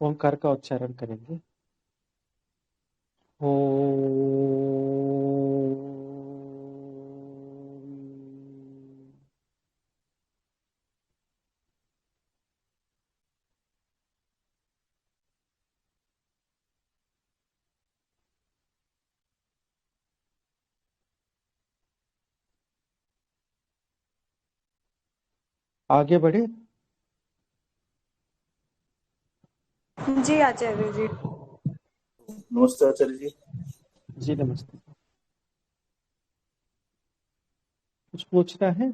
ओंकार का उच्चारण करेंगे। ओ आगे बढ़े। जी आचार्य जी। नमस्ते आचार्य जी। जी नमस्ते। कुछ पूछना है?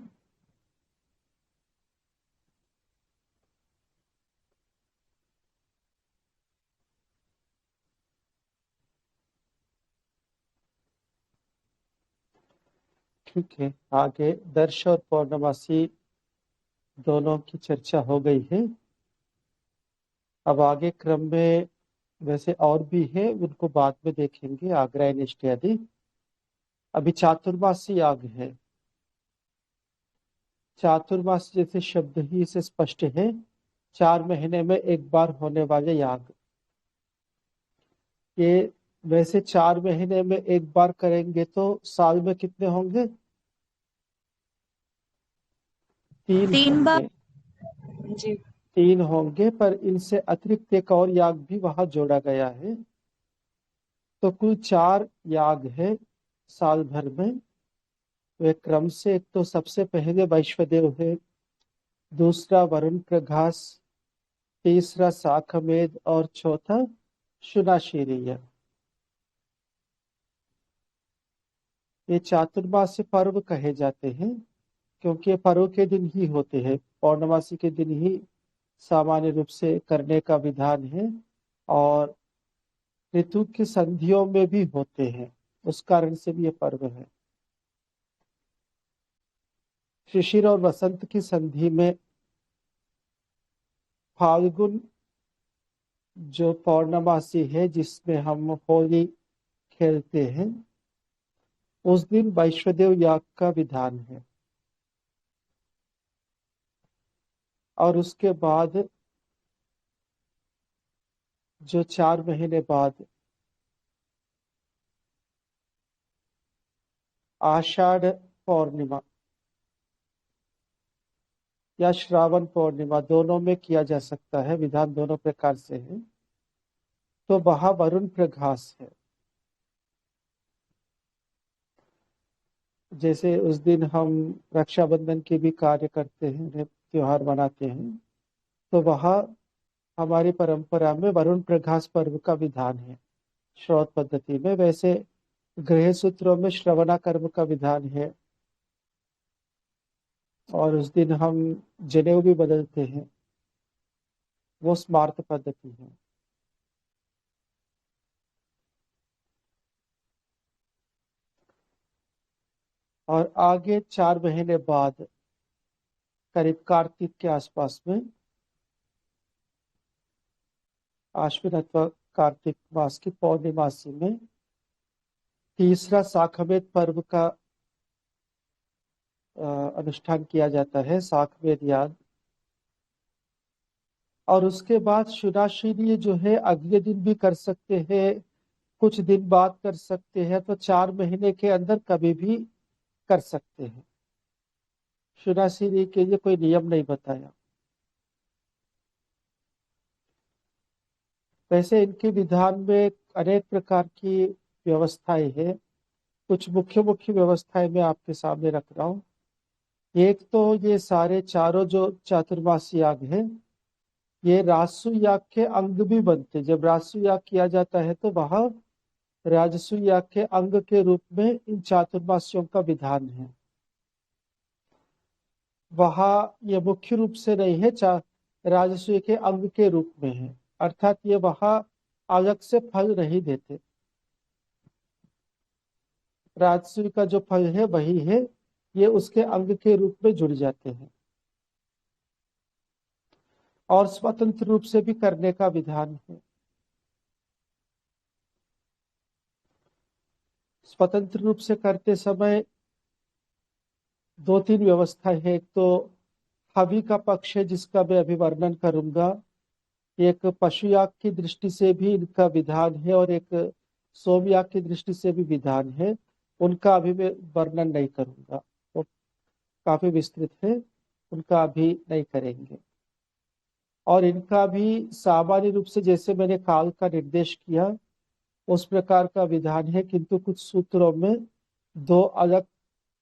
ठीक है, आगे दर्श और पौर्णमासी दोनों की चर्चा हो गई है। अब आगे क्रम में वैसे और भी है, उनको बाद में देखेंगे, आग्रह इत्यादि। अभी चातुर्मासी याग है। चातुर्मास जैसे शब्द ही से स्पष्ट है, 4 महीने में एक बार होने वाले याग। ये वैसे 4 महीने में एक बार करेंगे तो साल में कितने होंगे? 3 3 बार। होंगे। जी 3 होंगे, पर इनसे अतिरिक्त एक और याग भी वहां जोड़ा गया है। तो कुल 4 याग है साल भर में। वे क्रम से, एक तो सबसे पहले वैश्वदेव है, दूसरा वरुण प्रघास, तीसरा साखमेध और चौथा शुनाशीरीय। ये चातुर्मास्य पर्व कहे जाते हैं क्योंकि ये पर्व के दिन ही होते हैं। पौर्णमासी के दिन ही सामान्य रूप से करने का विधान है, और ऋतु की संधियों में भी होते हैं, उस कारण से भी ये पर्व है। शिशिर और वसंत की संधि में फाल्गुन जो पौर्णमासी है, जिसमें हम होली खेलते हैं, उस दिन वैश्वदेव याग का विधान है। और उसके बाद जो 4 महीने बाद आषाढ़ पूर्णिमा या श्रावण पूर्णिमा, दोनों में किया जा सकता है, विधान दोनों प्रकार से है। तो वहां वरुण प्रघास है। जैसे उस दिन हम रक्षाबंधन के भी कार्य करते हैं, उन्हें त्योहार मनाते हैं, तो वहां हमारी परंपरा में वरुण प्रघास पर्व का विधान है श्रौत पद्धति में। वैसे गृह सूत्रों में श्रवणा कर्म का विधान है, और उस दिन हम जनेऊ भी बदलते हैं, वो स्मार्त पद्धति है। और आगे 4 महीने बाद, करीब कार्तिक के आसपास में, आश्विन अथवा कार्तिक मास की पौर्णिमासी में तीसरा साखवेद पर्व का अनुष्ठान किया जाता है, साखवेद याग। और उसके बाद शुनाशीरी जो है, अगले दिन भी कर सकते हैं, कुछ दिन बाद कर सकते हैं, तो 4 महीने के अंदर कभी भी कर सकते हैं। शुनाशीरी के लिए कोई नियम नहीं बताया। वैसे इनके विधान में अनेक प्रकार की व्यवस्थाएं हैं। कुछ मुख्य मुख्य व्यवस्थाएं मैं आपके सामने रख रहा हूँ। एक तो ये सारे चारों जो चातुर्मासी याग हैं, ये राजसु याग के अंग भी बनते हैं। जब राजसु याग किया जाता है तो वहां राजसु याग के अंग के रूप में इन चातुर्मास्यों का विधान है। वहां ये मुख्य रूप से नहीं है, राजस्व के अंग के रूप में है, अर्थात ये वहां अलग से फल नहीं देते। राजस्व का जो फल है वही है, ये उसके अंग के रूप में जुड़ जाते हैं। और स्वतंत्र रूप से भी करने का विधान है। स्वतंत्र रूप से करते समय दो तीन व्यवस्था है। एक तो हवि का पक्ष है जिसका मैं अभी वर्णन करूंगा। एक पशु याग की दृष्टि से भी इनका विधान है और एक सोम याग की दृष्टि से भी विधान है। उनका अभी मैं वर्णन नहीं करूंगा, वो काफी विस्तृत है, उनका अभी नहीं करेंगे। और इनका भी सामान्य रूप से जैसे मैंने काल का निर्देश किया उस प्रकार का विधान है, किंतु कुछ सूत्रों में दो अलग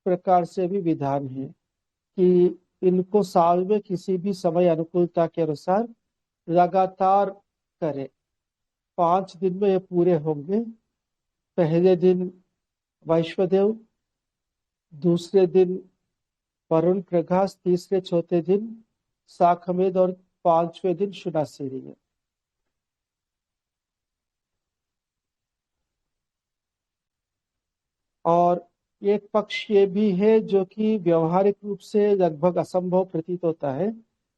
प्रकार से भी विधान है कि इनको साल में किसी भी समय अनुकूलता के अनुसार लगातार करें। 5 दिन में ये पूरे होंगे। पहले दिन वैश्वदेव, दूसरे दिन वरुण प्रकाश, तीसरे चौथे दिन शाखमेध और 5वें दिन शुनासीरी है। और एक पक्ष ये भी है जो कि व्यवहारिक रूप से लगभग असंभव प्रतीत होता है,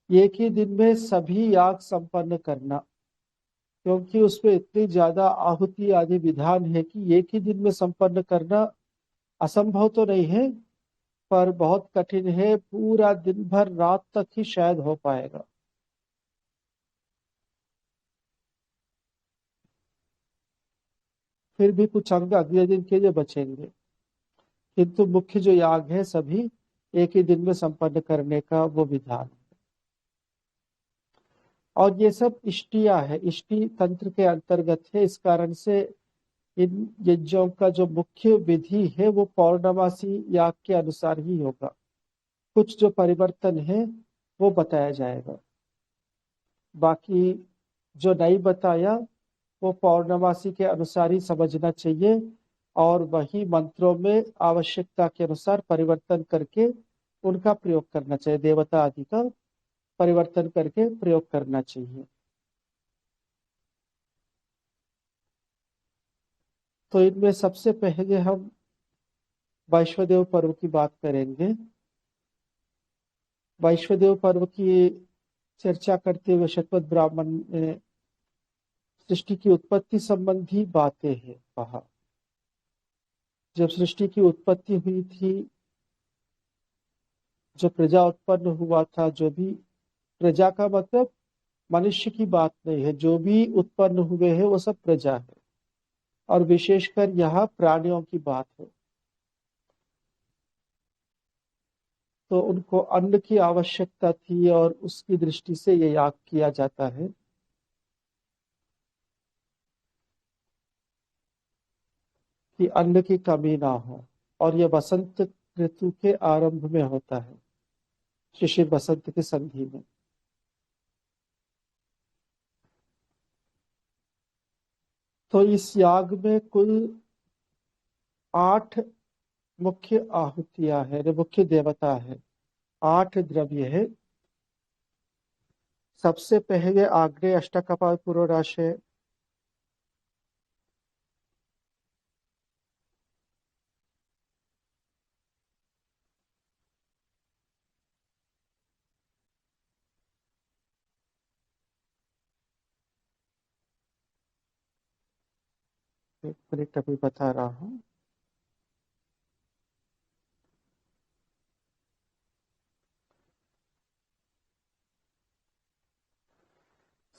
एक ही दिन में सभी याग संपन्न करना, क्योंकि उसमें इतनी ज्यादा आहुति आदि विधान है कि एक ही दिन में संपन्न करना असंभव तो नहीं है पर बहुत कठिन है। पूरा दिन भर रात तक ही शायद हो पाएगा। फिर भी कुछ अंग अगले दिन के लिए बचेंगे, किंतु मुख्य जो याग है सभी एक ही दिन में संपन्न करने का वो विधान है। और ये सब इष्टिया है, इष्टि तंत्र के अंतर्गत है। इस कारण से इन यज्ञों का जो मुख्य विधि है वो पौर्णमासी याग के अनुसार ही होगा। कुछ जो परिवर्तन है वो बताया जाएगा, बाकी जो नहीं बताया वो पौर्णमासी के अनुसार ही समझना चाहिए और वही मंत्रों में आवश्यकता के अनुसार परिवर्तन करके उनका प्रयोग करना चाहिए, देवता आदि का परिवर्तन करके प्रयोग करना चाहिए। तो इनमें सबसे पहले हम वैश्वदेव पर्व की बात करेंगे। वैश्वदेव पर्व की चर्चा करते हुए शतपथ ब्राह्मण ने सृष्टि की उत्पत्ति संबंधी बातें हैं कहा। जब सृष्टि की उत्पत्ति हुई थी, जो प्रजा उत्पन्न हुआ था, जो भी प्रजा का मतलब मनुष्य की बात नहीं है, जो भी उत्पन्न हुए हैं वो सब प्रजा है। और विशेषकर यहाँ प्राणियों की बात है, तो उनको अन्न की आवश्यकता थी और उसकी दृष्टि से ये याग किया जाता है। कि अन्न की कमी ना हो। और यह वसंत ऋतु के आरंभ में होता है, शिशिर बसंत की संधि में। तो इस याग में कुल 8 मुख्य आहुतियां है, मुख्य देवता है, 8 द्रव्य है। सबसे पहले आग्नेय अष्टकपाल पुरोडाश है। एक मिनट अभी बता रहा हूँ।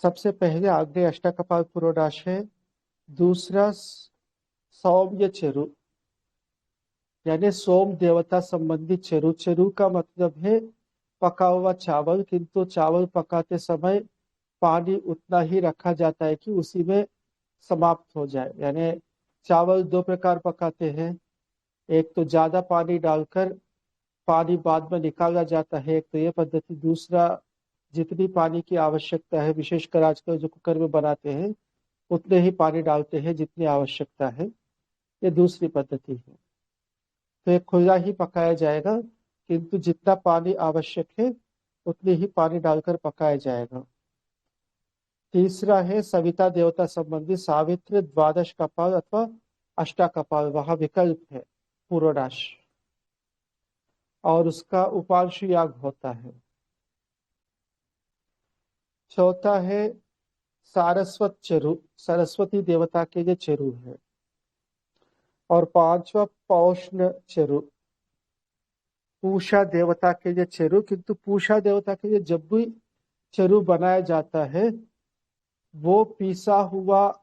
सबसे पहले आग्नेय अष्टकपाल पुरोडाश है। दूसरा सौम्य चरु, यानी सोम देवता संबंधी चरु। चरु का मतलब है पका हुआ चावल, किंतु चावल पकाते समय पानी उतना ही रखा जाता है कि उसी में समाप्त हो जाए। यानी चावल दो प्रकार पकाते हैं, एक तो ज्यादा पानी डालकर पानी बाद में निकाला जाता है, एक तो ये पद्धति। दूसरा, जितनी पानी की आवश्यकता है, विशेषकर आजकल जो कुकर में बनाते हैं उतने ही पानी डालते हैं जितनी आवश्यकता है, ये दूसरी पद्धति है। तो ये खुला ही पकाया जाएगा, किंतु जितना पानी आवश्यक है उतनी ही पानी डालकर पकाया जाएगा। तीसरा है सविता देवता संबंधी सावित्र, द्वादश कपाल अथवा अष्टा कपाल, वहां विकल्प है पूर्वनाश, और उसका उपांशु याग होता है। चौथा है सारस्वत चरु, सरस्वती देवता के लिए चरु है। और पांचवा पौष्ण चरु, पूषा देवता के लिए चरु। किंतु पूषा देवता के लिए जब भी चरु बनाया जाता है वो पीसा हुआ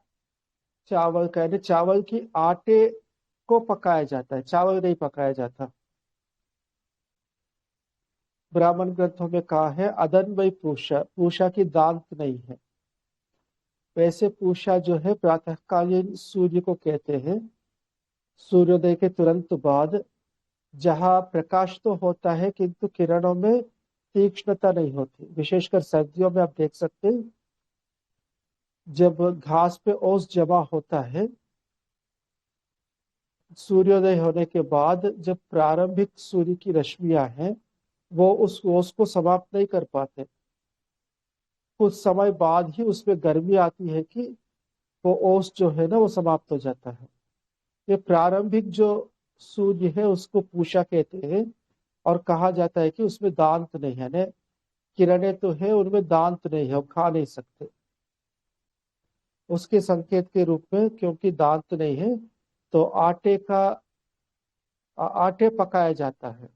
चावल का, यानी चावल की आटे को पकाया जाता है, चावल नहीं पकाया जाता। ब्राह्मण ग्रंथों में कहा है अदन वही पूषा, पूषा की दांत नहीं है। वैसे पूषा जो है प्रातःकालीन सूर्य को कहते हैं, सूर्योदय के तुरंत बाद, जहां प्रकाश तो होता है किंतु किरणों में तीक्ष्णता नहीं होती। विशेषकर सर्दियों में आप देख सकते हैं जब घास पे ओस जमा होता है, सूर्योदय होने के बाद जब प्रारंभिक सूर्य की रश्मियां हैं वो उस ओस को समाप्त नहीं कर पाते, कुछ समय बाद ही उसमें गर्मी आती है कि वो ओस जो है ना वो समाप्त हो जाता है। ये प्रारंभिक जो सूर्य है उसको पूषा कहते हैं, और कहा जाता है कि उसमें दांत नहीं है, ने किरणें तो है उनमें दांत नहीं है, वो खा नहीं सकते। उसके संकेत के रूप में, क्योंकि दांत नहीं है तो आटे पकाया जाता है,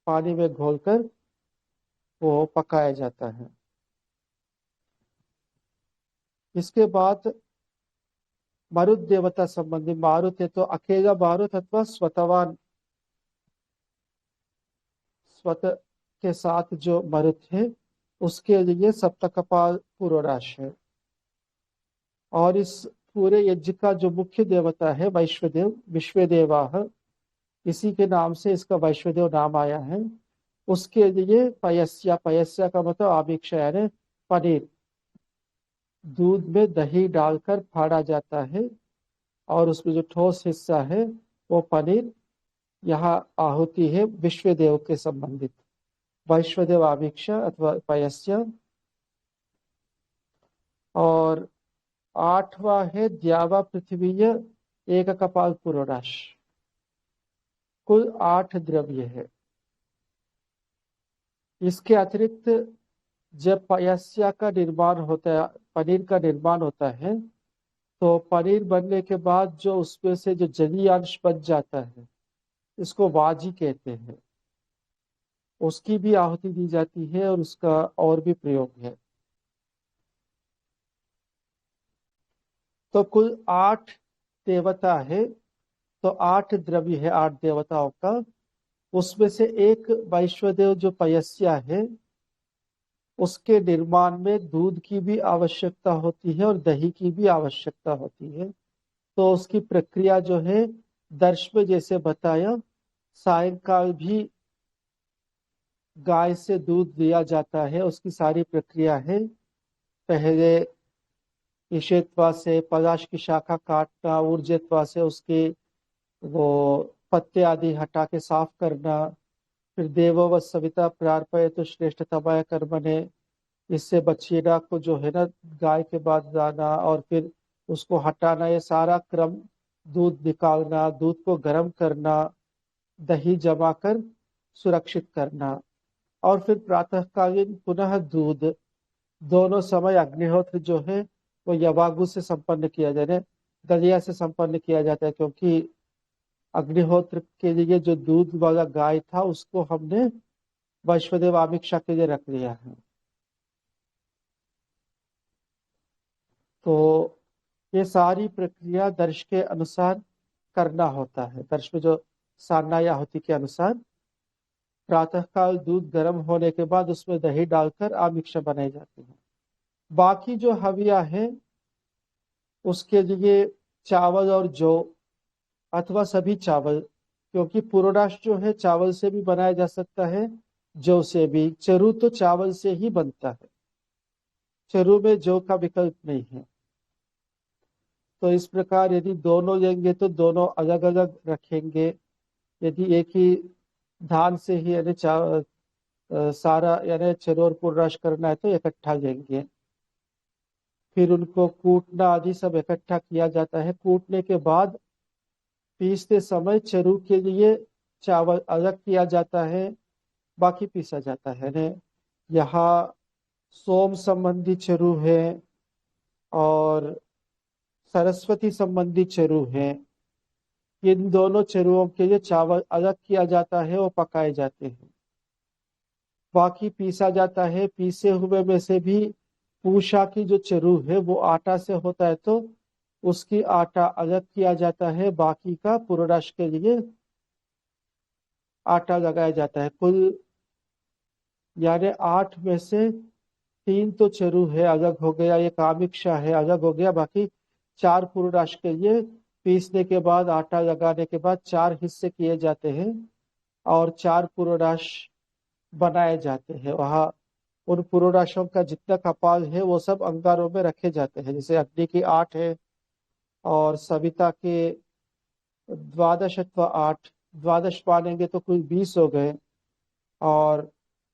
पानी में घोलकर वो पकाया जाता है। इसके बाद मारुत देवता संबंधी, मारुत है तो अकेला मारुत अथवा स्वतवान, स्वत के साथ जो मरुत है उसके लिए सप्तकपाल पुरोराश है। और इस पूरे यज्ञ का जो मुख्य देवता है वैश्वदेव, विश्वदेवाह, इसी के नाम से इसका वैश्वदेव नाम आया है। उसके लिए पयस्या, पयस्या का मतलब आभिक्षा यानी पनीर, दूध में दही डालकर फाड़ा जाता है और उसमें जो ठोस हिस्सा है वो पनीर, यहाँ आहुति है विश्वदेव के संबंधित, वैश्वदेव आभिक्षा अथवा पयस्या। और आठवां है द्यावा पृथ्वीय एक कपाल पुरोडाश। कुल 8 द्रव्य है। इसके अतिरिक्त जब पयस्या का निर्माण होता है, पनीर का निर्माण होता है, तो पनीर बनने के बाद जो उसमें से जो जलीय अंश बच जाता है इसको वाजी कहते हैं, उसकी भी आहुति दी जाती है और उसका और भी प्रयोग है। तो कुल 8 देवता है, तो 8 द्रव्य है 8 देवताओं का। उसमें से एक वैश्वदेव जो पयस्या है उसके निर्माण में दूध की भी आवश्यकता होती है और दही की भी आवश्यकता होती है। तो उसकी प्रक्रिया जो है दर्श में जैसे बताया, सायंकाल भी गाय से दूध दिया जाता है, उसकी सारी प्रक्रिया है। पहले ईशेत्वा से पलाश की शाखा काटना, ऊर्जेत्वा से उसके वो पत्ते आदि हटा के साफ करना, फिर देवो व सविता प्रार्पय तो श्रेष्ठ तमय कर्मणे, इससे बछिया को जो है ना गाय के बाद लाना और फिर उसको हटाना, ये सारा क्रम, दूध निकालना, दूध को गर्म करना, दही जमा कर सुरक्षित करना, और फिर प्रातःकालीन पुनः दूध, दोनों समय अग्निहोत्र जो है वो यवागु से संपन्न किया जाए, दलिया से संपन्न किया जाता है, क्योंकि अग्निहोत्र के लिए जो दूध वाला गाय था उसको हमने वैश्वदेव आमिक्षा के लिए रख लिया है। तो ये सारी प्रक्रिया दर्श के अनुसार करना होता है। दर्श में जो सारनाई आहुति के अनुसार प्रातःकाल दूध गर्म होने के बाद उसमें दही डालकर आमिक्षा बनाई जाती है। बाकी जो हविया है उसके लिए चावल और जौ अथवा सभी चावल, क्योंकि पुरोडाश जो है चावल से भी बनाया जा सकता है, जौ से भी। चरु तो चावल से ही बनता है, चरु में जौ का विकल्प नहीं है। तो इस प्रकार यदि दोनों लेंगे तो दोनों अलग अलग रखेंगे। यदि एक ही धान से ही यानी सारा यानी चरु और पुरोडाश करना है तो इकट्ठा लेंगे। फिर उनको कूटना आदि सब इकट्ठा किया जाता है। कूटने के बाद पीसते समय चरु के लिए चावल अलग किया जाता है, बाकी पीसा जाता है ने। यहाँ सोम संबंधी चरु है और सरस्वती संबंधी चरु है। इन दोनों चरुओं के लिए चावल अलग किया जाता है, वो पकाए जाते हैं। बाकी पीसा जाता है। पीसे हुए में से भी पूषा की जो चरू है वो आटा से होता है, तो उसकी आटा अलग किया जाता है। बाकी का पुरोडाश के लिए आटा लगाया जाता है। कुल यानी 8 में से 3 तो चरू है अलग हो गया, एक आमिक्षा है अलग हो गया। बाकी 4 पुरोडाश के लिए पीसने के बाद आटा लगाने के बाद 4 हिस्से किए जाते हैं और 4 पुरोडाश बनाए जाते हैं। वहाँ उन पुरोडाशों का जितना कपाल है वो सब अंगारों में रखे जाते हैं। जैसे अग्नि की 8 है और सविता के 12 अथवा 8, 12 मानेंगे तो कुल 20 हो गए। और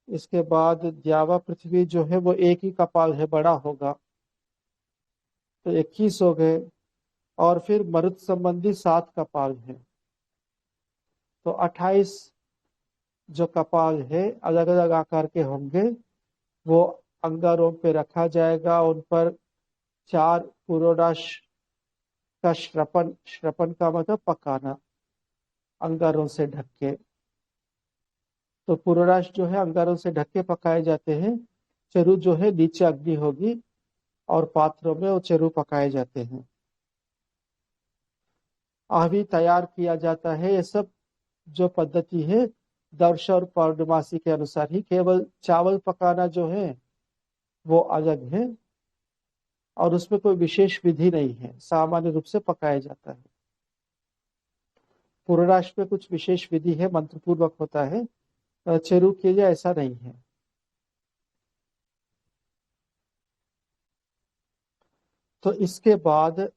इसके बाद द्यावा पृथ्वी जो है वो एक ही कपाल है, बड़ा होगा, तो 21 हो गए। और फिर मरुत संबंधी 7 कपाल है, तो 28 जो कपाल है अलग अलग आकार के होंगे, वो अंगारों पे रखा जाएगा। उन पर 4 पुरोडाश का श्रपण, श्रपण का मतलब पकाना, अंगारों से ढक के। तो पुरोडाश जो है अंगारों से ढक के पकाए जाते हैं। चरु जो है नीचे अग्नि होगी और पात्रों में वो चरु पकाए जाते हैं। आवी तैयार किया जाता है। ये सब जो पद्धति है दर्श और पौर्णमासी के अनुसार ही, केवल चावल पकाना जो है वो अलग है और उसमें कोई विशेष विधि नहीं है, सामान्य रूप से पकाया जाता है। पुरोडाश में कुछ विशेष विधि है, मंत्रपूर्वक होता है। चरु के लिए ऐसा नहीं है। तो इसके बाद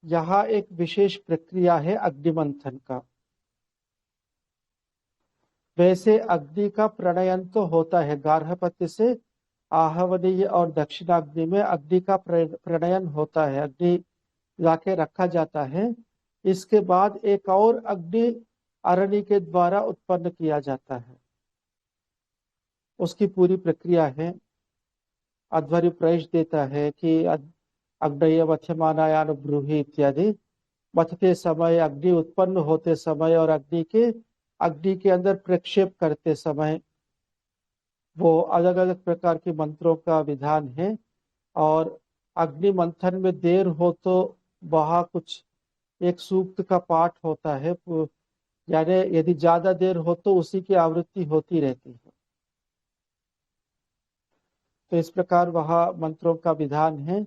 यहाँ एक विशेष प्रक्रिया है अग्निमंथन का। वैसे अग्नि का प्रणयन तो होता है, गार्हपत्य से आहवनीय और दक्षिणाग्नि में अग्नि का प्रणयन होता है, अग्नि लाके रखा जाता है। इसके बाद एक और अग्नि अरणी के द्वारा उत्पन्न किया जाता है, उसकी पूरी प्रक्रिया है। अध्वर्यु प्रवेश देता है कि अग्नय मथ्यमानायान ब्रूहि इत्यादि। मथते समय, अग्नि उत्पन्न होते समय और अग्नि के अंदर प्रक्षेप करते समय वो अलग अलग प्रकार के मंत्रों का विधान है। और अग्नि मंथन में देर हो तो वहाँ कुछ एक सूक्त का पाठ होता है, यानी यदि ज्यादा देर हो तो उसी की आवृत्ति होती रहती है। तो इस प्रकार वहाँ मंत्रों का विधान है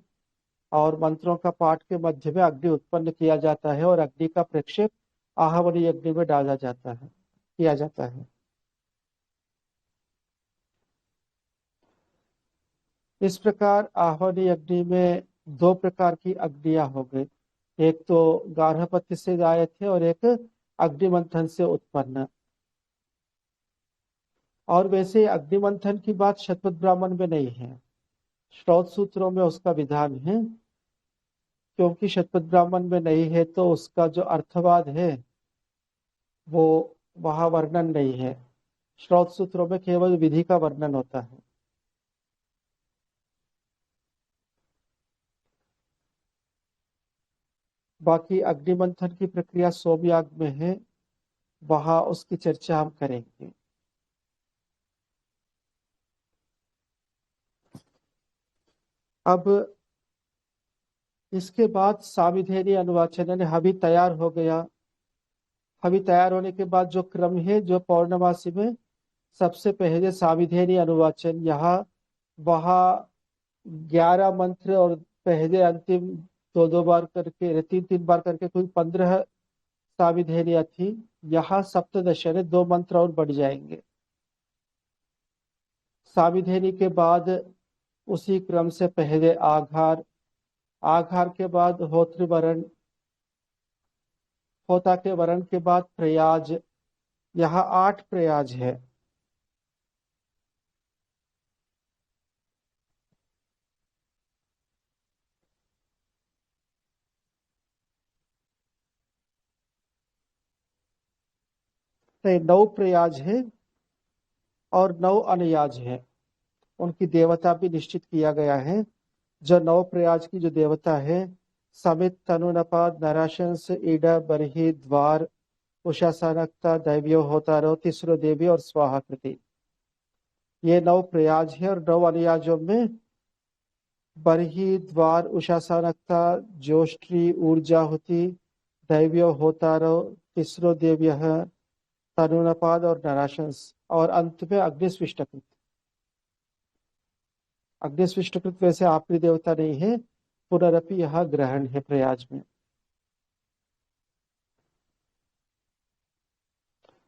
और मंत्रों का पाठ के मध्य में अग्नि उत्पन्न किया जाता है और अग्नि का प्रक्षेप आहवनी अग्नि में डाला जाता है, किया जाता है। इस प्रकार आहवनी अग्नि में 2 प्रकार की अग्नियां हो गई, एक तो गार्हपत्य से गायक है और एक अग्निमंथन से उत्पन्न। और वैसे अग्निमंथन की बात शतपथ ब्राह्मण में नहीं है, श्रौत सूत्रों में उसका विधान है। क्योंकि शतपथ ब्राह्मण में नहीं है तो उसका जो अर्थवाद है वो वहां वर्णन नहीं है। श्रौत सूत्रों में केवल विधि का वर्णन होता है। बाकी अग्निमंथन की प्रक्रिया सोमयाग में है, वहां उसकी चर्चा हम करेंगे। अब इसके बाद साविधेनी अनुवाचन, यानी हवि तैयार हो गया। हवि तैयार होने के बाद जो क्रम है, जो पौर्णमासी में सबसे पहले साविधेनी अनुवाचन, यहाँ वहाँ 11 मंत्र और पहले अंतिम 2-2 बार करके, 3-3 बार करके कुल 15 साविधेनियां थी। यहाँ सप्तदश यानी 2 मंत्र और बढ़ जाएंगे। साविधेनी के बाद उसी क्रम से पहले आघार, आघार के बाद होत्र वरण, होता के वरण के बाद प्रयाज। यहाँ 8 प्रयाज है। तो 9 प्रयाज है और 9 अनयाज है। उनकी देवता भी निश्चित किया गया है। जो 9 प्रयाज की जो देवता है समित तनुनपाद नराशंस ईड बरही द्वार उषासानकता दैव्यो होता रहो तीसरो देवी और स्वाहाकृति। ये 9 प्रयाज है और 9 अनुयाजों में बरही द्वार उषासानकता ज्योष्ठी ऊर्जा होती दैव्यो होता रहो तीसरो देव्य तनुनपाद और नराशंस और अंत में अग्निस्विष्टकृत। अग्निस्विष्टकृत वैसे आपरी देवता नहीं है, पुनरपि यह ग्रहण है प्रयाज में।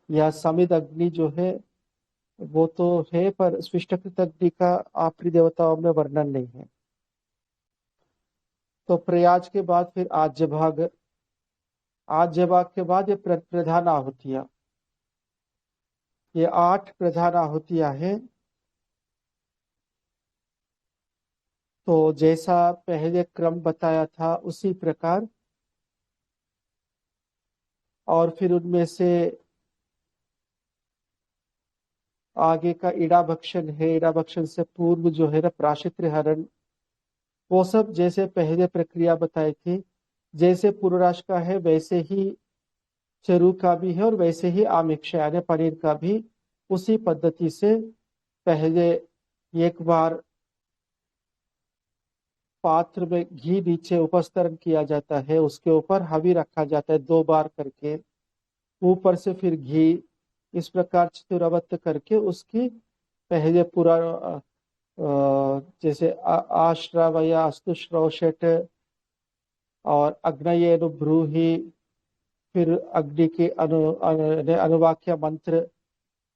यह समिद अग्नि जो है वो तो है, पर स्विष्टकृत अग्नि का आपरी देवताओं में वर्णन नहीं है। तो प्रयाज के बाद फिर आज्य भाग, आज्य भाग के बाद ये प्रधान आहुतियां, ये 8 प्रधान आहुतियां हैं। तो जैसा पहले क्रम बताया था उसी प्रकार, और फिर उनमें से आगे का इड़ा भक्षण है, इड़ा भक्षण से पूर्व जो है ना प्राशित्र हरण, वो सब जैसे पहले प्रक्रिया बताई थी, जैसे पूर्वराश का है वैसे ही चरु का भी है और वैसे ही आमिक्षा यानी पनीर का भी उसी पद्धति से पहले एक बार पात्र में घी नीचे उपस्तरण किया जाता है, उसके ऊपर हवी रखा जाता है 2 बार करके, ऊपर से फिर घी, इस प्रकार चतुरावत करके उसकी पहले पूरा जैसे आश्रव या अस्तुश्रवशट और अग्नयेनुभ्रूहि, फिर अग्नि के अनुवाक्य मंत्र,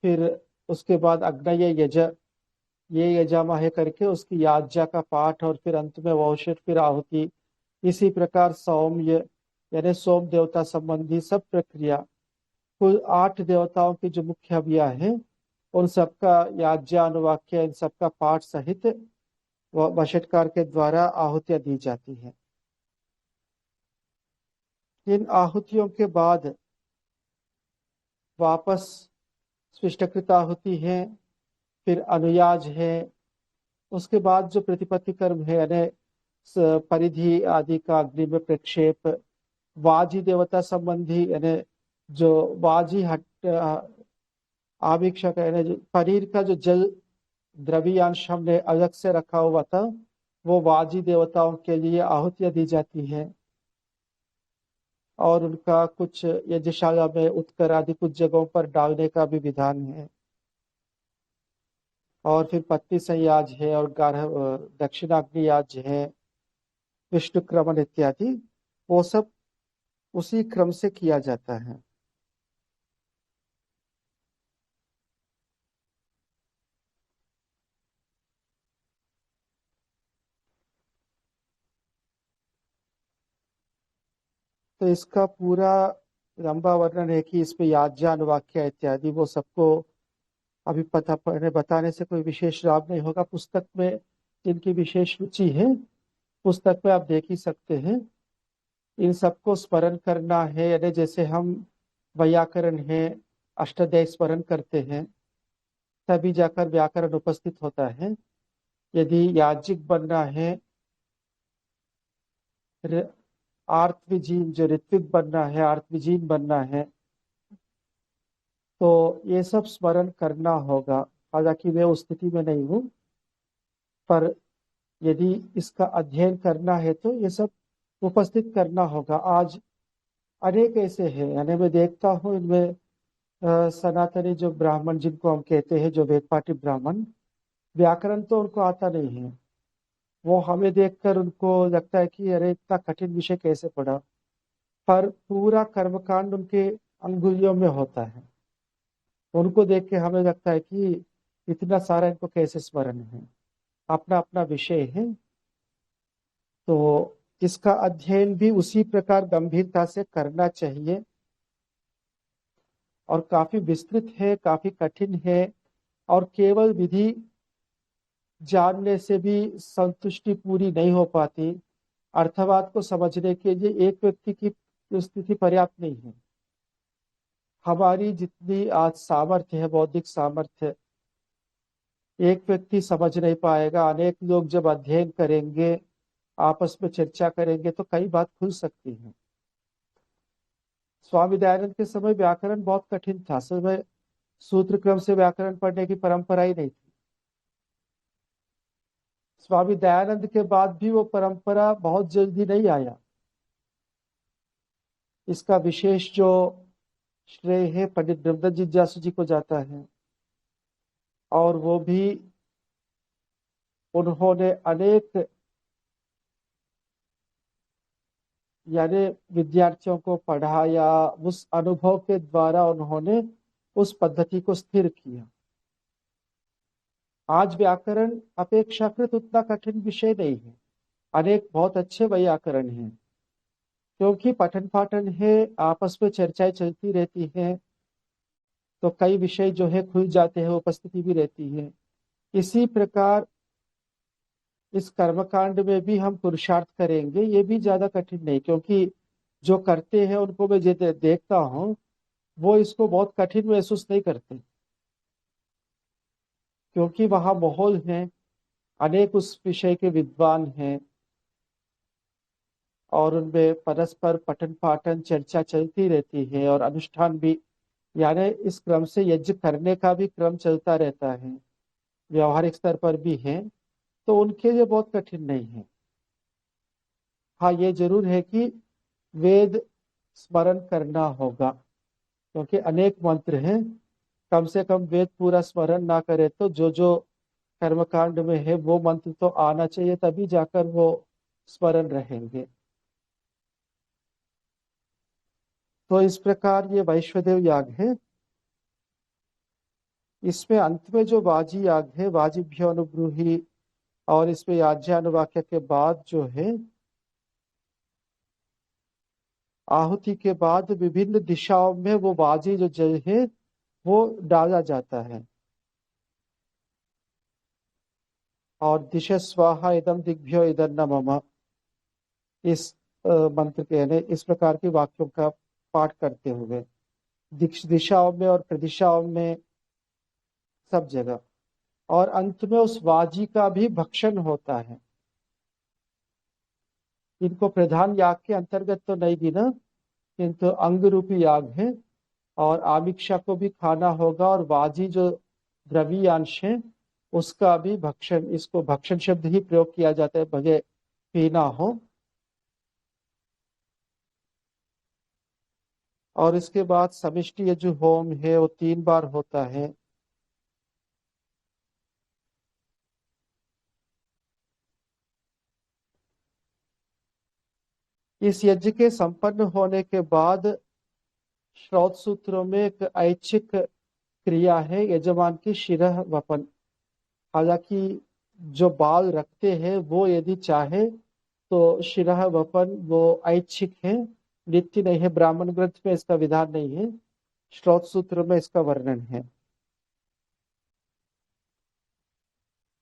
फिर उसके बाद अग्नय यज, ये यजामहे करके उसकी याज्ञा का पाठ, और फिर अंत में वौषट, फिर आहुति। इसी प्रकार सौम्य यानी सोम देवता संबंधी सब प्रक्रिया, कुल 8 देवताओं की जो मुख्य हवियां हैं उन सबका याज्ञा अनुवाक्य इन सबका पाठ सहित वषटकार के द्वारा आहुतियां दी जाती हैं। इन आहुतियों के बाद वापस स्विष्टकृत आहुति है, फिर अनुयाज है, उसके बाद जो प्रतिपत्ति कर्म है यानी परिधि आदि का अग्नि में प्रक्षेप, वाजी देवता संबंधी यानी जो वाजी हट आभिक्षा का यानी पनीर का जो जल द्रव्यांश हमने अलग से रखा हुआ था वो वाजी देवताओं के लिए आहुतियां दी जाती हैं, और उनका कुछ यज्ञशाला में उत्कर आदि कुछ जगहों पर डालने का भी विधान है। और फिर पत्नी संयाज है और गार्ह दक्षिणाग्नि याज है, विष्णु क्रमण इत्यादि, वो सब उसी क्रम से किया जाता है। तो इसका पूरा लंबा वर्णन है कि इसमें याज्ञा अनुवाक्य इत्यादि वो सबको अभी पता बताने से कोई विशेष लाभ नहीं होगा। पुस्तक में जिनकी विशेष रुचि है पुस्तक में आप देख ही सकते हैं। इन सबको स्मरण करना है, यानी जैसे हम वैयाकरण है अष्टाध्यायी स्मरण करते हैं तभी जाकर व्याकरण उपस्थित होता है। यदि याज्ञिक बनना है, आर्तविजीन जो ऋत्विक बनना है, आर्तविजीन बनना है, तो ये सब स्मरण करना होगा। हालांकि मैं उस स्थिति में नहीं हूँ, पर यदि इसका अध्ययन करना है तो ये सब उपस्थित करना होगा। आज अनेक ऐसे हैं, यानी मैं देखता हूँ इनमें सनातनी जो ब्राह्मण जिनको हम कहते हैं, जो वेदपाठी ब्राह्मण, व्याकरण तो उनको आता नहीं है। वो हमें देखकर उनको लगता है कि अरे इतना कठिन विषय कैसे पढ़ा, पर पूरा कर्मकांड उनके अंगुलियों में होता है। उनको देख के हमें लगता है कि इतना सारा इनको कैसे स्मरण है, अपना अपना विषय है। तो इसका अध्ययन भी उसी प्रकार गंभीरता से करना चाहिए, और काफी विस्तृत है, काफी कठिन है, और केवल विधि जानने से भी संतुष्टि पूरी नहीं हो पाती। अर्थवाद को समझने के लिए एक व्यक्ति की स्थिति पर्याप्त नहीं है। हमारी जितनी आज सामर्थ्य है, बौद्धिक सामर्थ्य, एक व्यक्ति समझ नहीं पाएगा। अनेक लोग जब अध्ययन करेंगे आपस में चर्चा करेंगे तो कई बात खुल सकती है। स्वामी दयानंद के समय व्याकरण बहुत कठिन था, समय सूत्र क्रम से व्याकरण पढ़ने की परंपरा ही नहीं थी। स्वामी दयानंद के बाद भी वो परंपरा बहुत जल्दी नहीं आया। इसका विशेष जो श्रेय है पंडित ब्रह्मदत्त जिज्ञासु जी को जाता है, और वो भी उन्होंने अनेक यानी विद्यार्थियों को पढ़ाया, उस अनुभव के द्वारा उन्होंने उस पद्धति को स्थिर किया। आज व्याकरण अपेक्षाकृत उतना कठिन विषय नहीं है, अनेक बहुत अच्छे व्याकरण हैं, क्योंकि पठन पाठन है, आपस में चर्चाएं चलती रहती हैं, तो कई विषय जो है खुल जाते हैं, उपस्थिति भी रहती है। इसी प्रकार इस कर्मकांड में भी हम पुरुषार्थ करेंगे, ये भी ज्यादा कठिन नहीं, क्योंकि जो करते हैं उनको मैं देखता हूँ, वो इसको बहुत कठिन महसूस नहीं करते, क्योंकि वहां माहौल है, अनेक उस विषय के विद्वान हैं, और उनमें परस्पर पठन पाठन चर्चा चलती रहती है, और अनुष्ठान भी, यानी इस क्रम से यज्ञ करने का भी क्रम चलता रहता है, व्यवहारिक स्तर पर भी है, तो उनके लिए बहुत कठिन नहीं है। हाँ, ये जरूर है कि वेद स्मरण करना होगा, क्योंकि अनेक मंत्र हैं, कम से कम वेद पूरा स्मरण ना करे तो जो जो कर्मकांड में है वो मंत्र तो आना चाहिए, तभी जाकर वो स्मरण रहेंगे। तो इस प्रकार ये वैश्वदेव याग है। इसमें अंत में जो वाजी याग है, वाजिभ्यो अनुब्रूहि, और इसमें याज्ञानुवाक्य के बाद जो है, आहुति के बाद विभिन्न दिशाओं में वो वाजी जो जल है वो डाला जाता है, और दिशा स्वाहा इदम दिग्भ्यो इदम न मम, इस मंत्र के यानी इस प्रकार के वाक्यों का पाठ करते हुए दिशाओं में और प्रदिशाओं में, सब जगह। और अंत में उस वाजी का भी भक्षण होता है। इनको प्रधान याग के अंतर्गत तो नहीं गिना, किंतु अंग रूपी याग है, और आमिक्षा को भी खाना होगा, और वाजी जो द्रव्य अंश है उसका भी भक्षण, इसको भक्षण शब्द ही प्रयोग किया जाता है, भगे पीना हो। और इसके बाद समिष्टि यजु होम है, वो 3 बार होता है। इस यज्ञ के संपन्न होने के बाद श्रौत सूत्रों में एक ऐच्छिक क्रिया है, यजमान की शिरः वपन। हालांकि जो बाल रखते हैं वो यदि चाहे तो शिरः वपन वो ऐच्छिक है, नित्य नहीं है। ब्राह्मण ग्रंथ में इसका विधान नहीं है, श्रौत सूत्र में इसका वर्णन है।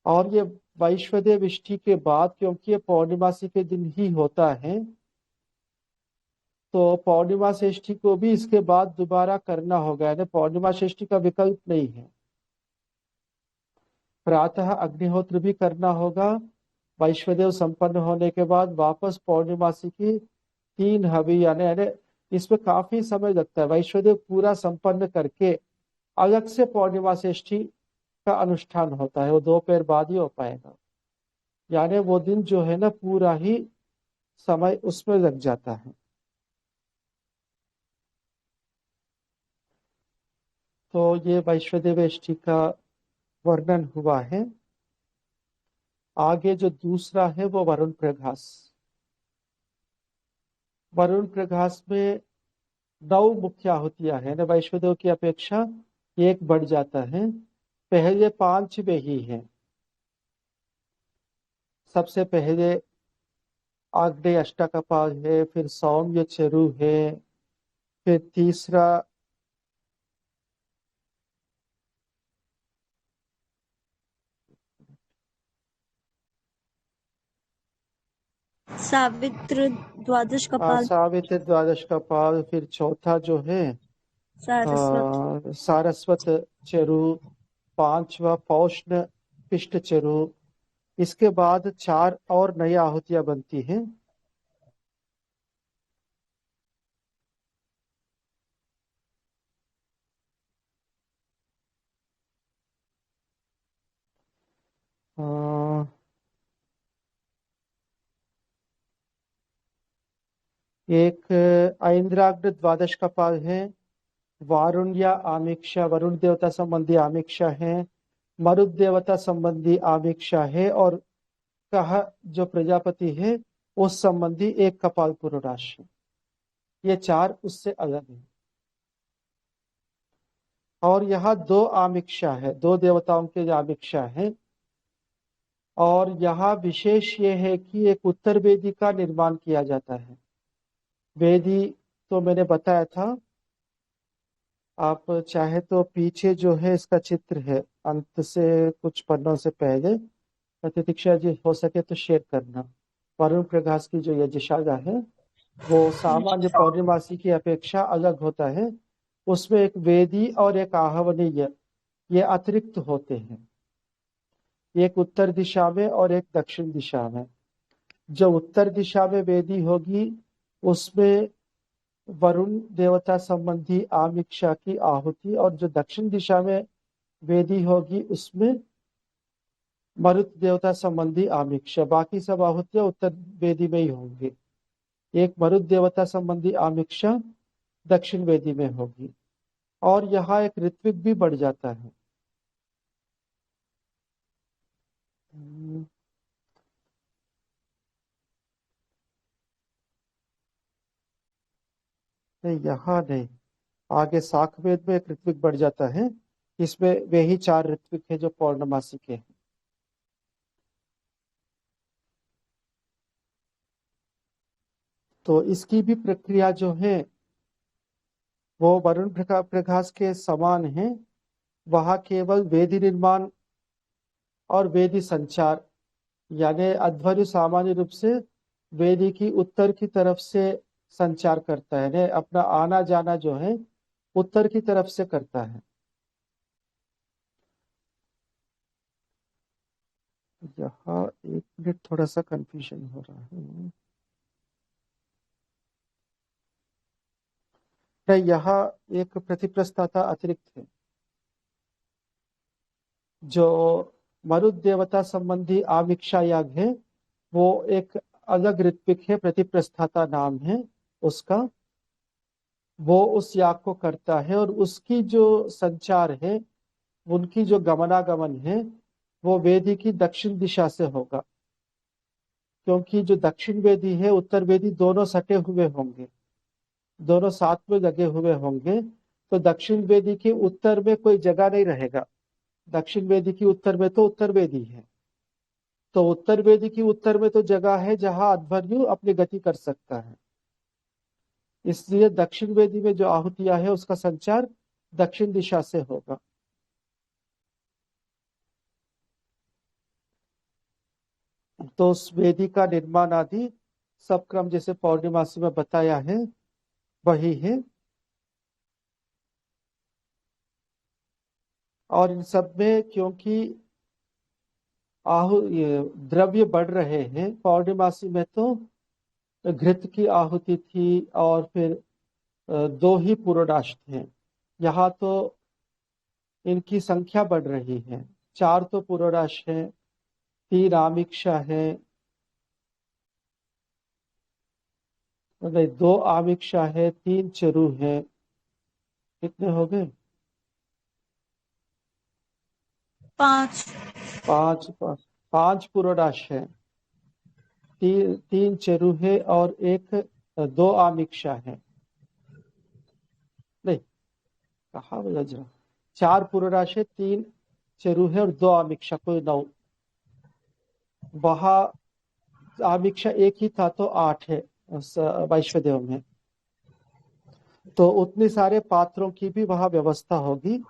और ये वैश्वदेव इष्टि के बाद, क्योंकि ये पौर्णिमासी के दिन ही होता है, तो पौर्णिमा षष्ठी को भी इसके बाद दोबारा करना होगा, यानी पौर्णिमा षष्ठी का विकल्प नहीं है। प्रातः अग्निहोत्र भी करना होगा, वैश्वदेव संपन्न होने के बाद वापस पौर्णिमासी की 3 हवि, यानी इसमें काफी समय लगता है। वैश्वदेव पूरा संपन्न करके अलग से पौर्णिमा षष्ठी का अनुष्ठान होता है, वो दोपहर बाद ही हो पाएगा, यानी वो दिन जो है ना पूरा ही समय उसमें लग जाता है। तो ये वैश्वदेव इष्टि का वर्णन हुआ है। आगे जो दूसरा है वो वरुण प्रघास। वरुण प्रघास में 9 मुख्य आहुतियां हैं ना, वैश्वदेव की अपेक्षा 1 बढ़ जाता है। पहले 5 में ही है। सबसे पहले आग्नेय अष्टकपाल है, फिर सौम्य चरु है, फिर तीसरा सावित्र द्वादश कपाल, सावित्र द्वादश कपाल, फिर चौथा जो है सारस्वत, सारस्वत चरु, 5वां पौष्ण पिष्ट चरु, इसके बाद 4 और नई आहुतियां बनती हैं। अ, एक ऐन्द्राग्र द्वादश कपाल है, वारुण या आमिक्षा, वरुण देवता संबंधी आमिक्षा है, मरुत देवता संबंधी आमिक्षा है, और कह जो प्रजापति है उस संबंधी एक कपाल पुरोडाश है। ये 4 उससे अलग है। और यहाँ 2 आमिक्षा है, 2 देवताओं के आमिक्षा है। और यहाँ विशेष ये है कि एक उत्तर वेदी का निर्माण किया जाता है। वेदी तो मैंने बताया था, आप चाहे तो पीछे जो है इसका चित्र है, अंत से कुछ पन्नों से पहले, प्रतीक्षा जी हो सके तो शेयर करना। वरुण प्रकाश की जो यज्ञशाला है वो सामान्य पौर्णमासी की अपेक्षा अलग होता है। उसमें एक वेदी और एक आहवनीय ये अतिरिक्त होते हैं, एक उत्तर दिशा में और एक दक्षिण दिशा में। जो उत्तर दिशा में वेदी होगी उसमें वरुण देवता संबंधी आमिक्षा की आहुति, और जो दक्षिण दिशा में वेदी होगी उसमें मरुत देवता संबंधी आमिक्षा। बाकी सब आहुतियां उत्तर वेदी में ही होंगी। एक मरुत देवता संबंधी आमिक्षा दक्षिण वेदी में होगी। और यहाँ एक ऋत्विक भी बढ़ जाता है। नहीं, यहाँ नहीं, आगे साकवेद में एक ऋत्विक बढ़ जाता है। इसमें वे ही 4 ऋत्विक है जो पौर्णमासी के हैं। तो इसकी भी प्रक्रिया जो है वो वरुण प्रकाश के समान है। वहां केवल वेदी निर्माण और वेदी संचार, यानी अध्वर्यु सामान्य रूप से वेदी की उत्तर की तरफ से संचार करता है, यानी अपना आना जाना जो है उत्तर की तरफ से करता है। यहाँ एक मिनट, थोड़ा सा कंफ्यूजन हो रहा है। नहीं, यहाँ एक प्रतिप्रस्थाता अतिरिक्त है। जो मरुत देवता संबंधी आमिक्षा याग है वो एक अलग ऋत्विक है, प्रतिप्रस्थाता नाम है उसका। वो उस याग को करता है और उसकी जो संचार है, उनकी जो गमनागमन है वो वेदी की दक्षिण दिशा से होगा। क्योंकि जो दक्षिण वेदी है उत्तर वेदी दोनों सटे हुए होंगे, दोनों साथ में लगे हुए होंगे। तो दक्षिण वेदी के उत्तर में कोई जगह नहीं रहेगा। दक्षिण वेदी की उत्तर में तो उत्तर वेदी है, तो उत्तर वेदी की उत्तर में तो जगह है जहां अध्वर्यु अपनी गति कर सकता है। इसलिए दक्षिण वेदी में जो आहुतियां है उसका संचार दक्षिण दिशा से होगा। तो उस वेदी का निर्माण आदि सब क्रम जैसे पौर्णिमासी में बताया है वही है। और इन सब में क्योंकि ये द्रव्य बढ़ रहे हैं, पौर्णिमासी में तो घृत की आहुति थी और फिर 2 ही पुरोडाश थे। यहाँ तो इनकी संख्या बढ़ रही है, 4 तो पुरोडाश है, 3 आमिक्षा है, मतलब 2 आमिक्षा है, 3 चरु है। कितने हो गए? 5। 5 5 पुरोडाश है, 3 चरु है और 2 आमिक्षा है। नहीं, कहा बोला जरा, 4 पुरोडाश है, 3 चरु है और 2 आमिक्षा, कोई 9। वहां आमिक्षा एक ही था तो 8 है उस वैश्वदेव में। तो उतने सारे पात्रों की भी वहां व्यवस्था होगी।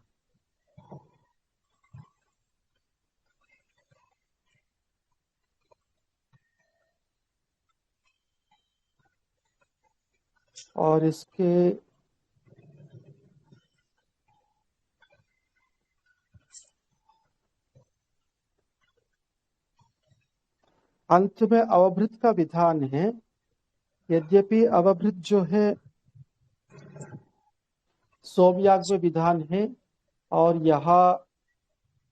और इसके अंत में अवभृत का विधान है। यद्यपि अवभृत जो है सोमयाग में विधान है, और यहाँ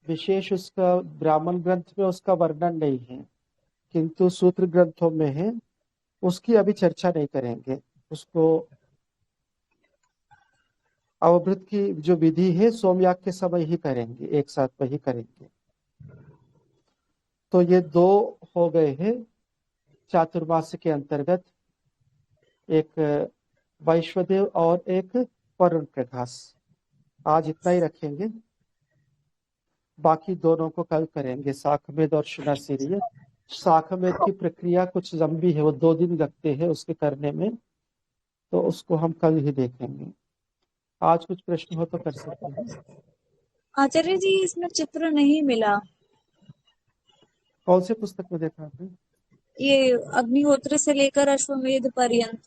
विशेष उसका ब्राह्मण ग्रंथ में उसका वर्णन नहीं है, किंतु सूत्र ग्रंथों में है। उसकी अभी चर्चा नहीं करेंगे। उसको अवभृत की जो विधि है सोमयाग के समय ही करेंगे, एक साथ वही करेंगे। तो ये दो हो गए हैं चातुर्मास्य के अंतर्गत, एक वैश्वदेव और एक वरुण प्रकाश। आज इतना ही रखेंगे, बाकी दोनों को कल करेंगे, शाखमेध और शुनासिरीय। शाखमेध की प्रक्रिया कुछ लंबी है, वो 2 दिन लगते हैं उसके करने में, तो उसको हम कल ही देखेंगे। आज कुछ प्रश्न हो तो कर सकते हैं। आचार्य जी, इसमें चित्र नहीं मिला। कौन से पुस्तक में देखा आपने? ये अग्निहोत्र से लेकर अश्वमेध पर्यंत।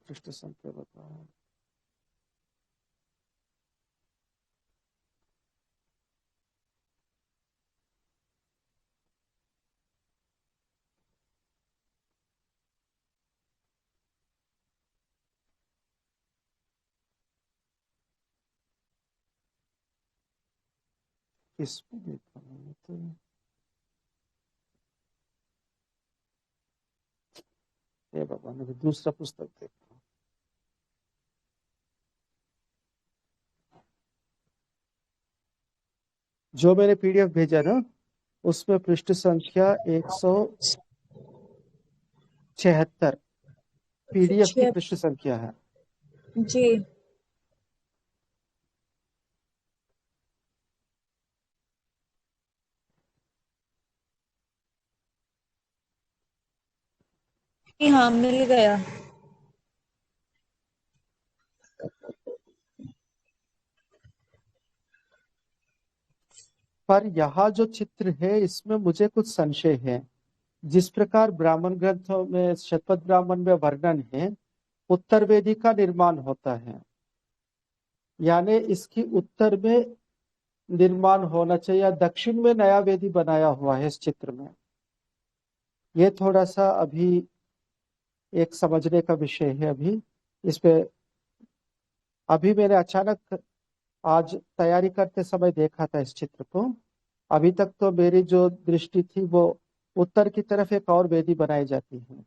पृष्ठ संख्या बताओ। इसमें देखा मैंने तो, हे भगवान, अभी दूसरा पुस्तक देखा। जो मैंने पीडीएफ भेजा ना, उसमें पृष्ठ संख्या 176 पीडीएफ की अच्छा पृष्ठ संख्या है। जी। हाँ, मिल गया। पर यहाँ जो चित्र है इसमें मुझे कुछ संशय है। जिस प्रकार ब्राह्मण ग्रंथों में, शतपथ ब्राह्मण में वर्णन है, उत्तर वेदी का निर्माण होता है, यानी इसकी उत्तर में निर्माण होना चाहिए, या दक्षिण में नया वेदी बनाया हुआ है इस चित्र में। ये थोड़ा सा अभी एक समझने का विषय है। अभी इस पे अभी मैंने अचानक आज तैयारी करते समय देखा था इस चित्र को। अभी तक तो मेरी जो दृष्टि थी वो उत्तर की तरफ एक और वेदी बनाई जाती है।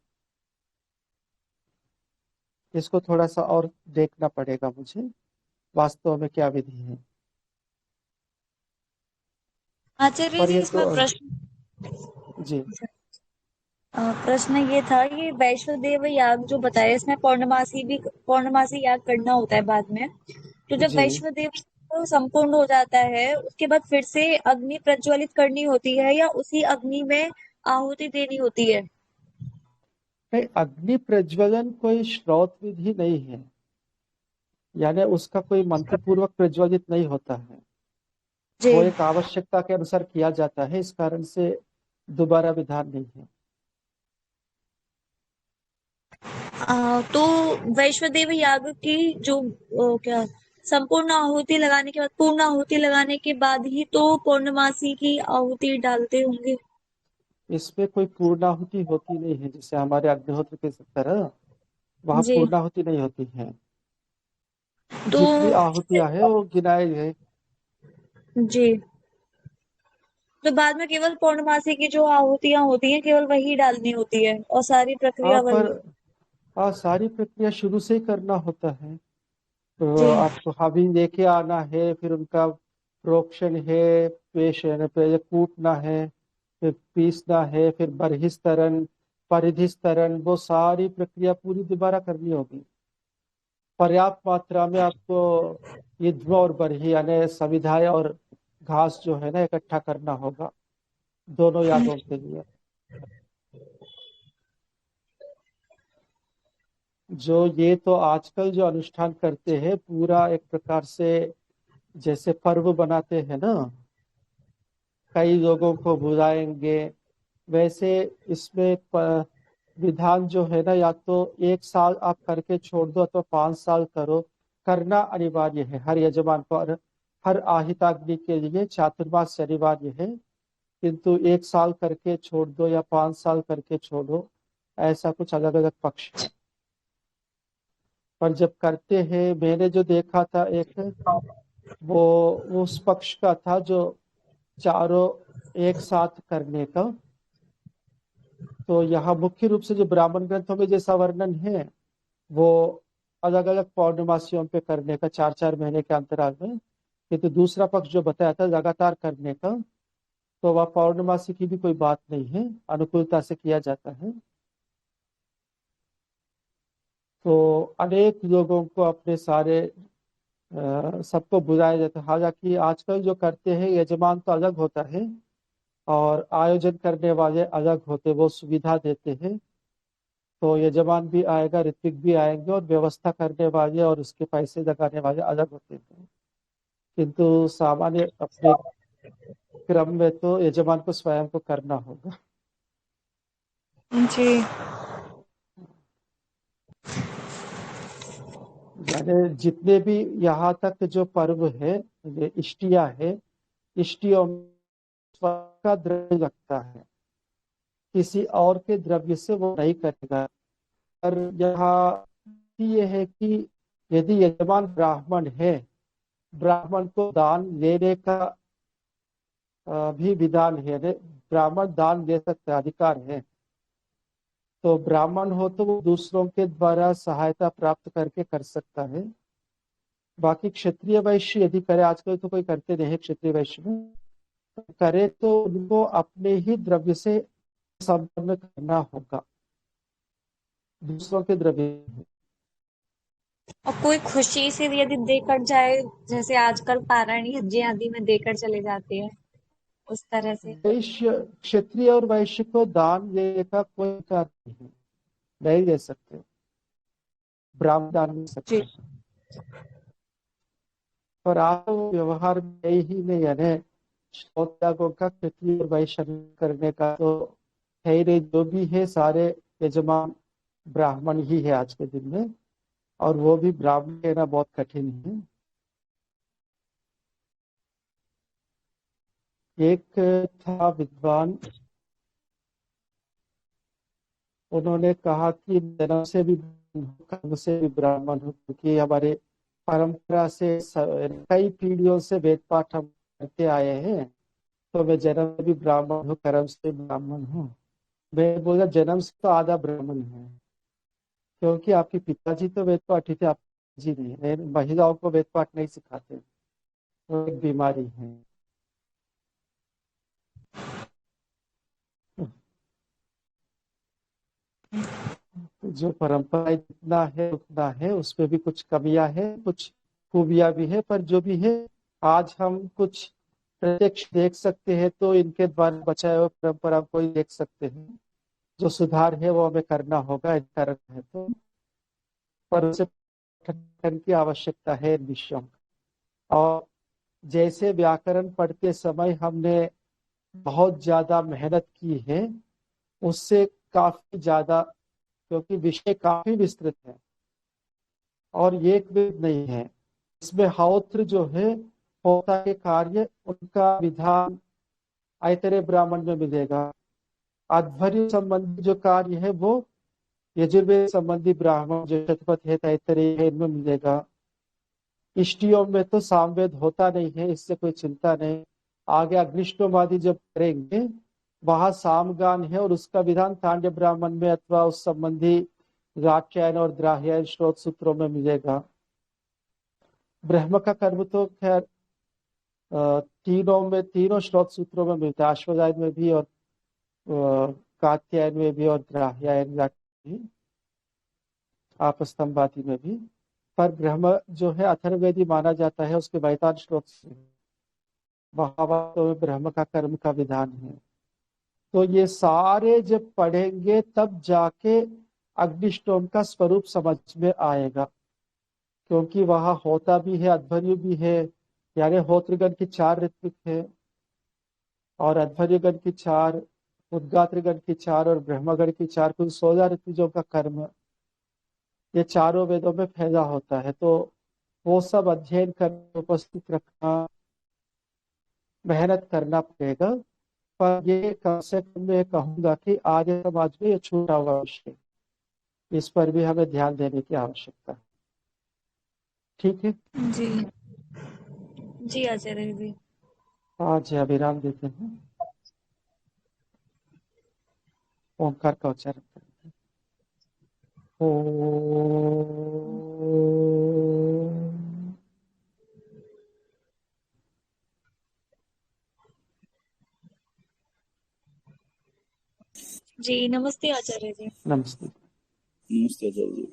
इसको थोड़ा सा और देखना पड़ेगा मुझे, वास्तव में क्या विधि है। आचार्य पर जी, ये तो इसमें प्रश्न जी प्रश्न ये था, ये वैष्णोदेव याग जो बताया, इसमें पौर्णमासी याग करना होता है बाद में। तो जब जी वैष्णोदेव संपूर्ण हो जाता है, उसके बाद फिर से अग्नि प्रज्वलित करनी होती है, या उसी अग्नि में आहुति देनी होती है? नहीं, अग्नि प्रज्वलन कोई श्रौत विधि नहीं है, यानी उसका कोई मंत्र पूर्वक प्रज्वलित नहीं होता है। जी। वो एक आवश्यकता के अनुसार किया जाता है, इस कारण से दोबारा विधान नहीं है। तो वैश्वदेव याग की जो क्या संपूर्ण आहुति लगाने के बाद, पूर्ण आहुति लगाने के बाद ही तो पौर्णमासी की आहुति डालते होंगे। इसमें कोई पूर्णाहुति होती नहीं है, जैसे हमारे अग्निहोत्र के तरह वहां जी। पूर्णाहुति नहीं होती है। तो जितनी आहुतियां हैं वो गिनाए गए। जी, तो बाद में केवल पौर्णमासी की जो आहुतियां होती हैं, केवल वही डालनी होती है, और सारी प्रक्रिया पर वही। सारी प्रक्रिया शुरू से ही करना होता है। तो जी। आपको हवि लेके आना है, फिर उनका प्रोक्षण है, पेश है, पहले कूटना है, फिर पीसना है, फिर बरहिस्तरण, परिधिस्तरण, वो सारी प्रक्रिया पूरी दोबारा करनी होगी। पर्याप्त मात्रा में आपको युद्ध और बरही यानी संविधाय और घास जो है ना इकट्ठा करना होगा दोनों यागों के लिए। जो ये तो आजकल जो अनुष्ठान करते हैं पूरा एक प्रकार से जैसे पर्व बनाते हैं ना, कई लोगों को बुलाएंगे, वैसे इसमें विधान जो है ना, या तो 1 साल आप करके छोड़ दो अथवा 5 साल करो, करना अनिवार्य है हर यजमान को। और हर आहिताग्नि के लिए चातुर्मास शनिवार ये है, किंतु 1 साल करके छोड़ दो या 5 साल करके छोड़ो, ऐसा कुछ अलग अलग पक्ष है। पर जब करते हैं, मैंने जो देखा था एक, वो उस पक्ष का था जो चारों एक साथ करने का। तो यहाँ मुख्य रूप से जो ब्राह्मण ग्रंथों में जैसा वर्णन है, वो अलग अलग पौर्णमासियों पे करने का 4-4 महीने के अंतराल में, किंतु दूसरा पक्ष जो बताया था लगातार करने का, तो वह पौर्णमासी की भी कोई बात नहीं है, अनुकूलता से किया जाता है। तो अनेक लोगों को अपने सारे सबको बुलाया जाता है। हालांकि आजकल जो करते हैं यजमान तो अलग होता है और आयोजन करने वाले अलग होते, वो सुविधा देते हैं। तो यजमान भी आएगा, ऋत्विक भी आएंगे, और व्यवस्था करने वाले और उसके पैसे लगाने वाले अलग होते हैं। किंतु सामान्य अपने क्रम में तो यजमान को स्वयं को करना होगा। जी। यानी जितने भी यहाँ तक जो पर्व है, ये इष्टिया है, इष्टियों में स्वयं का द्रव्य लगता है, किसी और के द्रव्य से वो नहीं करेगा। और यहाँ ये है कि यदि यजमान ब्राह्मण है, ब्राह्मण को दान लेने का भी विधान है, ब्राह्मण दान दे सकता है, अधिकार है। तो ब्राह्मण हो तो वो दूसरों के द्वारा सहायता प्राप्त करके कर सकता है। बाकी क्षत्रिय वैश्य यदि करे, आजकल तो कोई करते नहीं है क्षत्रिय वैश्य में, करे तो उनको अपने ही द्रव्य से संपन्न करना होगा, दूसरों के द्रव्य। और कोई खुशी से यदि देकर जाए, जैसे आजकल पारायण यज्ञ आदि में देकर चले जाते हैं, उस तरह से। वैश्य, क्षत्रिय और वैश्य को दान देने का कोई अधिकार नहीं है, नहीं दे सकते, ब्राह्मण दान दे सकते जी। हैं। पर आप व्यवहार में ही नहीं, यानी त्यागों का क्षत्रिय और वैश्य करने का तो है ही नहीं। जो भी है सारे यजमान ब्राह्मण ही है आज के दिन में, और वो भी ब्राह्मण कहना बहुत कठिन है। एक था विद्वान, उन्होंने कहा कि जन्म से भी कर्म से भी ब्राह्मण हूँ, क्योंकि हमारे परंपरा से कई पीढ़ियों से वेद पाठ हम करते आए हैं। तो मैं जन्म से भी ब्राह्मण हूँ, कर्म से भी ब्राह्मण हूँ। मैं बोला जन्म से तो आधा ब्राह्मण है, क्योंकि आपके पिताजी तो वेद पाठी थे, आप जी नहीं है। महिलाओं को वेद पाठ नहीं सिखाते, वो एक बीमारी है। जो परंपरा जितना है उतना है, उसमें भी कुछ कमियां है, कुछ खूबियां भी है। पर जो भी है, आज हम कुछ प्रत्यक्ष देख सकते हैं, तो इनके द्वारा बचाए हुए परंपरा को ही देख सकते हैं। जो सुधार है वो हमें करना होगा, इनका कारण है तो। पर उसे पठन की आवश्यकता है इन विषयों का। और जैसे व्याकरण पढ़ते समय हमने बहुत ज्यादा मेहनत की है, उससे काफी ज्यादा, क्योंकि विषय काफी विस्तृत है और एक वेद नहीं है। इसमें हौत्र जो है, होता के कार्य, उनका विधान ऐतरेय ब्राह्मण में मिलेगा। आध्वर्य संबंधी जो कार्य है वो यजुर्वेद संबंधी ब्राह्मण जो शतपथ है, तैतरेय है, इनमें मिलेगा। इष्टियों में तो सामवेद होता नहीं है, इससे कोई चिंता नहीं। आगे अग्निष्टोमादि जब करेंगे, वहां सामगान है और उसका विधान तांड्य ब्राह्मण में अथवा उस संबंधी रात्यायन और द्राह्यायन श्रोत सूत्रों में मिलेगा। ब्रह्म का कर्म तो खैर तीनों में, तीनों श्रोत सूत्रों में मिलता है, अश्वजायन में भी और कात्यायन में भी और द्राह्यायन में भी, आपस्तंभादि में भी। पर ब्रह्म जो है अथर्ववेदी माना जाता है, उसके 42 श्लोक से महाभारत में ब्रह्म का कर्म का विधान है। तो ये सारे जब पढ़ेंगे तब जाके अग्निष्टोम का स्वरूप समझ में आएगा, क्योंकि वहां होता भी है, अध्वर्यु भी है, यानी होत्रगण की 4 ऋत्विक है और अध्वर्यगण की 4, उद्गात्रगण की 4 और ब्रह्मगण की 4, कुल 16 ऋत्विजों का कर्म ये चारों वेदों में फैला होता है। तो वो सब अध्ययन करके उपस्थित रखना, मेहनत करना पड़ेगा। पर ये कम से कम मैं कहूंगा कि आज समाज में ये छूटा हुआ विषय, इस पर भी हमें ध्यान देने की आवश्यकता है। ठीक है, जी जी आचार्य जी। आज अभिराम देते हैं, ओंकार का उच्चारण करें। ओम। जी नमस्ते आचार्य जी। नमस्ते। नमस्ते आचार्य जी।